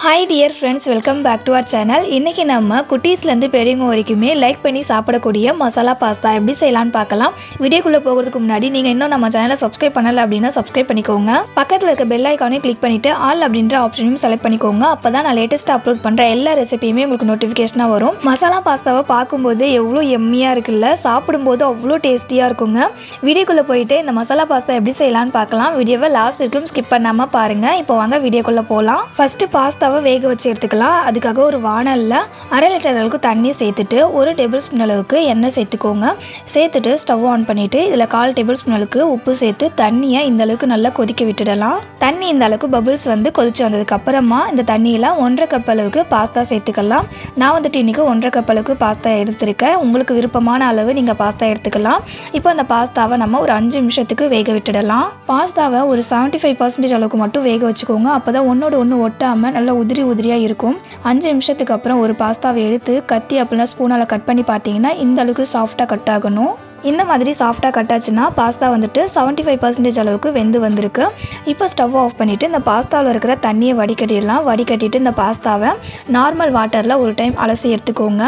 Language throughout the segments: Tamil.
Hi dear friends, welcome back to our channel. இன்றைக்கி நம்ம குட்டீஸ்லேருந்து பெரியவங்க வரைக்குமே லைக் பண்ணி சாப்பிடக்கூடிய மசாலா பாஸ்தா எப்படி செய்யலான்னு பார்க்கலாம். வீடியோக்குள்ளே போகிறதுக்கு முன்னாடி நீங்கள் இன்னும் நம்ம சேனலை சப்ஸ்கிரைப் பண்ணலை அப்படின்னா சப்ஸ்கிரைப் பண்ணிக்கோங்க. பக்கத்தில் இருக்க பெல் ஐக்கானையும் கிளிக் பண்ணிவிட்டு ஆல் அப்படின்ற ஆப்ஷனையும் செலக்ட் பண்ணிக்கோங்க. அப்போ தான் நான் லேட்டஸ்ட்டாக அப்லோட் பண்ணுற எல்லா ரெசிபியுமே உங்களுக்கு நோட்டிஃபிகேஷனாக வரும். மசாலா பாஸ்தாவை பார்க்கும்போது எவ்வளோ எம்மியாக இருக்குல்ல, சாப்பிடும்போது அவ்வளோ டேஸ்டியாக இருக்குங்க. வீடியோக்குள்ளே போயிட்டு இந்த மசாலா பாஸ்தா எப்படி செய்யலான்னு பார்க்கலாம். வீடியோவை லாஸ்ட் வரைக்கும் ஸ்கிப் பண்ணாமல் பாருங்கள். இப்போ வாங்க வீடியோக்குள்ளே போகலாம். ஃபஸ்ட்டு பாஸ்தாவை வேக வச்சு எடுத்துக்கலாம். அதுக்காக ஒரு வாணலில் 1/2 லிட்டர் அளவுக்கு தண்ணி சேர்த்துட்டு 1 டேபிள் ஸ்பூன் அளவுக்கு எண்ணெய் சேர்த்துக்கோங்க. சேர்த்துட்டு ஸ்டவ் ஆன் பண்ணிவிட்டு இதில் 1/4 டேபிள் ஸ்பூன் அளவுக்கு உப்பு சேர்த்து தண்ணியை இந்த அளவுக்கு நல்லா கொதிக்க விட்டுடலாம். தண்ணி இந்த அளவுக்கு பபிள்ஸ் கொதிச்சு வந்ததுக்கு அப்புறமா இந்த தண்ணியில் 1/2 கப் அளவுக்கு பாஸ்தா சேர்த்துக்கலாம். நான் இன்றைக்கி 1/2 கப் அளவுக்கு பாஸ்தா எடுத்திருக்கேன். உங்களுக்கு விருப்பமான அளவு நீங்கள் பாஸ்தா எடுத்துக்கலாம். இப்போ அந்த பாஸ்தாவை நம்ம ஒரு 5 நிமிஷத்துக்கு வேக விட்டுடலாம். பாஸ்தாவை ஒரு 75% அளவுக்கு மட்டும் வேக வச்சுக்கோங்க. அப்போ தான் ஒன்றோட ஒன்று ஒட்டாமல் நல்லா உதிரியாக இருக்கும். 5 நிமிஷத்துக்கு அப்புறம் ஒரு பாஸ்தாவை எடுத்து கத்தி அப்படின்னா ஸ்பூனால் கட் பண்ணி பார்த்தீங்கன்னா இந்த அளவுக்கு சாஃப்டாக கட் ஆகணும். இந்த மாதிரி சாஃப்டாக கட் ஆச்சுன்னா பாஸ்தா 75% அளவுக்கு வெந்து வந்திருக்கு. இப்போ ஸ்டவ் ஆஃப் பண்ணிவிட்டு இந்த பாஸ்தாவில் இருக்கிற தண்ணியை வடிகட்டிடலாம். வடிகட்டிட்டு இந்த பாஸ்தாவை நார்மல் வாட்டரில் ஒரு டைம் அலசி எடுத்துக்கோங்க.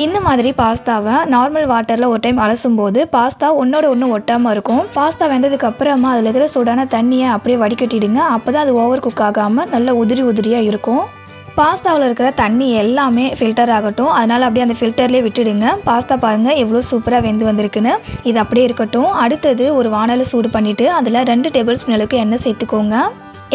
இந்த மாதிரி பாஸ்தாவை நார்மல் வாட்டரில் ஒரு டைம் அலசும் போது பாஸ்தா ஒன்றோட ஒன்று ஒட்டாமல் இருக்கும். பாஸ்தா வெந்ததுக்கு அப்புறமா அதில் இருக்கிற சூடான தண்ணியை அப்படியே வடிகட்டிடுங்க. அப்போ தான் அது ஓவர் குக் ஆகாமல் நல்ல உதிரியாக இருக்கும். பாஸ்தாவில் இருக்கிற தண்ணி எல்லாமே ஃபில்டர் ஆகட்டும். அதனால் அப்படியே அந்த ஃபில்டர்லேயே விட்டுடுங்க. பாஸ்தா பாருங்கள் எவ்வளோ சூப்பராக வெந்து வந்திருக்குன்னு. இது அப்படியே இருக்கட்டும். அடுத்தது ஒரு வாணலை சூடு பண்ணிவிட்டு அதில் 2 டேபிள் ஸ்பூன் அளவுக்கு எண்ணெய் சேர்த்துக்கோங்க.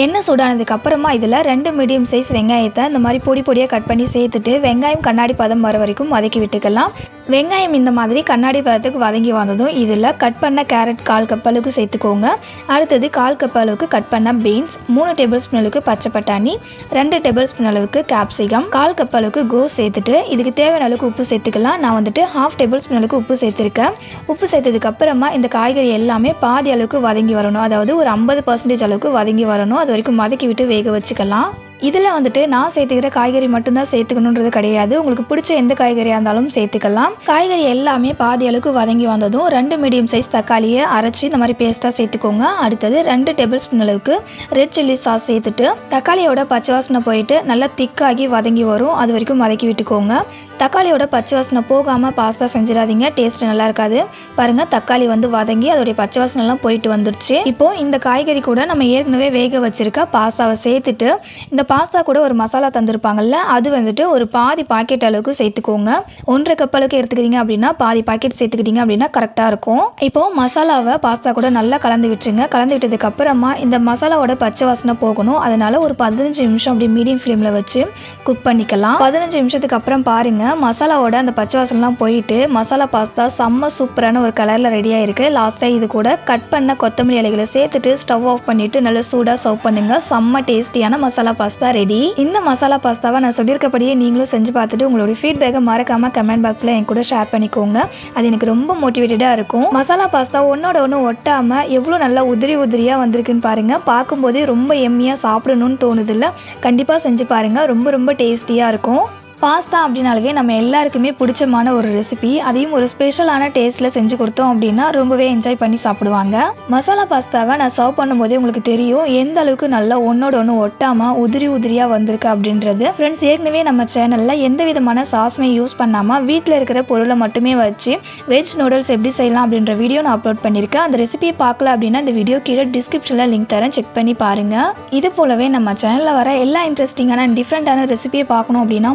எண்ணெய் சூடானதுக்கு அப்புறமா இதில் 2 மீடியம் சைஸ் வெங்காயத்தை இந்த மாதிரி பொடியாக கட் பண்ணி சேர்த்துட்டு வெங்காயம் கண்ணாடி பதம் வர வரைக்கும் வதக்கி விட்டுக்கலாம். வெங்காயம் இந்த மாதிரி கண்ணாடி பதத்துக்கு வதங்கி வந்ததும் இதில் கட் பண்ண கேரட் 1/4 கப் அளவுக்கு சேர்த்துக்கோங்க. அடுத்தது 1/4 கப் அளவுக்கு கட் பண்ண பீன்ஸ், 3 டேபிள் ஸ்பூன் அளவுக்கு பச்சை பட்டாணி, 2 டேபிள் ஸ்பூன் அளவுக்கு கேப்சிகம், 1/4 கப் அளவுக்கு கோஸ் சேர்த்துட்டு இதுக்கு தேவையான அளவுக்கு உப்பு சேர்த்துக்கலாம். நான் 1/2 டேபிள் ஸ்பூன் அளவுக்கு உப்பு சேர்த்துருக்கேன். உப்பு சேர்த்ததுக்கு அப்புறமா இந்த காய்கறி எல்லாமே பாதி அளவுக்கு வதங்கி வரணும். அதாவது ஒரு 50% அளவுக்கு வதங்கி வரணும். அது வரைக்கும் வதக்கி விட்டு வேக வச்சுக்கலாம். இதில் நான் சேர்த்துக்கிற காய்கறி மட்டும்தான் சேர்த்துக்கணுன்றது கிடையாது. உங்களுக்கு பிடிச்ச எந்த காய்கறியாக இருந்தாலும் சேர்த்துக்கலாம். காய்கறி எல்லாமே பாதி அளவுக்கு வதங்கி வந்ததும் 2 மீடியம் சைஸ் தக்காளியை அரைச்சி இந்த மாதிரி பேஸ்ட்டாக சேர்த்துக்கோங்க. அடுத்தது 2 டேபிள் ஸ்பூன் அளவுக்கு ரெட் சில்லி சாஸ் சேர்த்துட்டு தக்காளியோட பச்சை வாசனை போயிட்டு நல்லா திக்காகி வதங்கி வரும். அது வரைக்கும் வதக்கி விட்டுக்கோங்க. தக்காளியோட பச்சை வாசனை போகாமல் பாஸ்தா செஞ்சிடாதீங்க, டேஸ்ட் நல்லா இருக்காது. பாருங்கள், தக்காளி வதங்கி அதோடைய பச்சை வாசனைலாம் போயிட்டு வந்துருச்சு. இப்போது இந்த காய்கறி கூட நம்ம ஏற்கனவே வேக வச்சிருக்க பாஸ்தாவை சேர்த்துட்டு இந்த பாஸ்தா கூட ஒரு மசாலா தந்திருப்பாங்கல்ல, அது ஒரு பாதி பாக்கெட் அளவுக்கு சேர்த்துக்கோங்க. 1/2 கப் அளவுக்கு எடுத்துக்கிறீங்க அப்படின்னா பாதி பாக்கெட் சேர்த்துக்கிட்டீங்க அப்படின்னா கரெக்டாக இருக்கும். இப்போது மசாலாவை பாஸ்தா கூட நல்லா கலந்து விட்டுருங்க. கலந்து விட்டதுக்கு அப்புறமா இந்த மசாலாவோட பச்சை வாசனை போகணும். அதனால ஒரு 15 நிமிஷம் அப்படி மீடியம் ஃப்ளேமில் வச்சு குக் பண்ணிக்கலாம். 15 நிமிஷத்துக்கு அப்புறம் பாருங்கள், மசாலாவோட அந்த பச்சை வாசனைலாம் போயிட்டு மசாலா பாஸ்தா செம்ம சூப்பரான ஒரு கலரில் ரெடியாக இருக்குது. லாஸ்ட்டாக இது கூட கட் பண்ண கொத்தமல்லி இலைகளை சேர்த்துட்டு ஸ்டவ் ஆஃப் பண்ணிவிட்டு நல்லா சூடாக சர்வ் பண்ணுங்கள். செம்ம டேஸ்டியான மசாலா பாஸ்தா ரெடி. இந்த மசாலா பாஸ்தாவை நான் சொல்லியிருக்கபடியே நீங்களும் செஞ்சு பார்த்துட்டு உங்களுடைய ஃபீட்பேக்கை மறக்காமல் கமெண்ட் பாக்ஸில் என் கூட ஷேர் பண்ணிக்கோங்க. அது எனக்கு ரொம்ப மோட்டிவேட்டடாக இருக்கும். மசாலா பாஸ்தா ஒன்றோட ஒன்று ஒட்டாமல் எவ்வளோ நல்லா உதிரியாக வந்திருக்குன்னு பாருங்கள். பார்க்கும்போதே ரொம்ப எம்மியாக சாப்பிடணும்னு தோணுதில்ல. கண்டிப்பாக செஞ்சு பாருங்கள், ரொம்ப டேஸ்டியாக இருக்கும். பாஸ்தா அப்படின்னாலே நம்ம எல்லாருக்குமே பிடிச்சமான ஒரு ரெசிபி. அதையும் ஒரு ஸ்பெஷலான டேஸ்ட்டில் செஞ்சு கொடுத்தோம் அப்படின்னா ரொம்பவே என்ஜாய் பண்ணி சாப்பிடுவாங்க. மசாலா பாஸ்தாவை நான் சர்வ் பண்ணும்போதே உங்களுக்கு தெரியும் எந்த அளவுக்கு நல்லா ஒன்றோட ஒன்று ஒட்டாமல் உதிரியாக வந்திருக்கு அப்படின்றது. ஃப்ரெண்ட்ஸ், ஏற்கனவே நம்ம சேனலில் எந்த விதமான சாஸ்மே யூஸ் பண்ணாமல் வீட்டில் இருக்கிற பொருளை மட்டுமே வச்சு வெஜ் நூடுல்ஸ் எப்படி செய்யலாம் அப்படின்ற வீடியோ நான் அப்லோட் பண்ணியிருக்கேன். அந்த ரெசிபியை பார்க்கல அப்படின்னா இந்த வீடியோ கீழே டிஸ்கிரிப்ஷனில் லிங்க் தரேன், செக் பண்ணி பாருங்கள். இது போலவே நம்ம சேனலில் வர எல்லா இன்ட்ரெஸ்டிங்கான டிஃப்ரெண்ட்டான ரெசிபியை பார்க்கணும் அப்படின்னா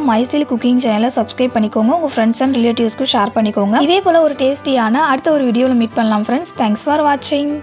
குக்கிங் சேனலை சப்ஸ்கிரைப் பண்ணிக்கோங்க. உங்கள் ஃப்ரெண்ட்ஸ் அண்ட் ரிலேட்டிவ்ஸ்க்கு ஷேர் பண்ணிக்கோங்க. இதே போல் ஒரு டேஸ்டியான அடுத்த ஒரு வீடியோவில் மீட் பண்ணலாம் ஃப்ரெண்ட்ஸ். தேங்க்ஸ் ஃபார் வாட்சிங்.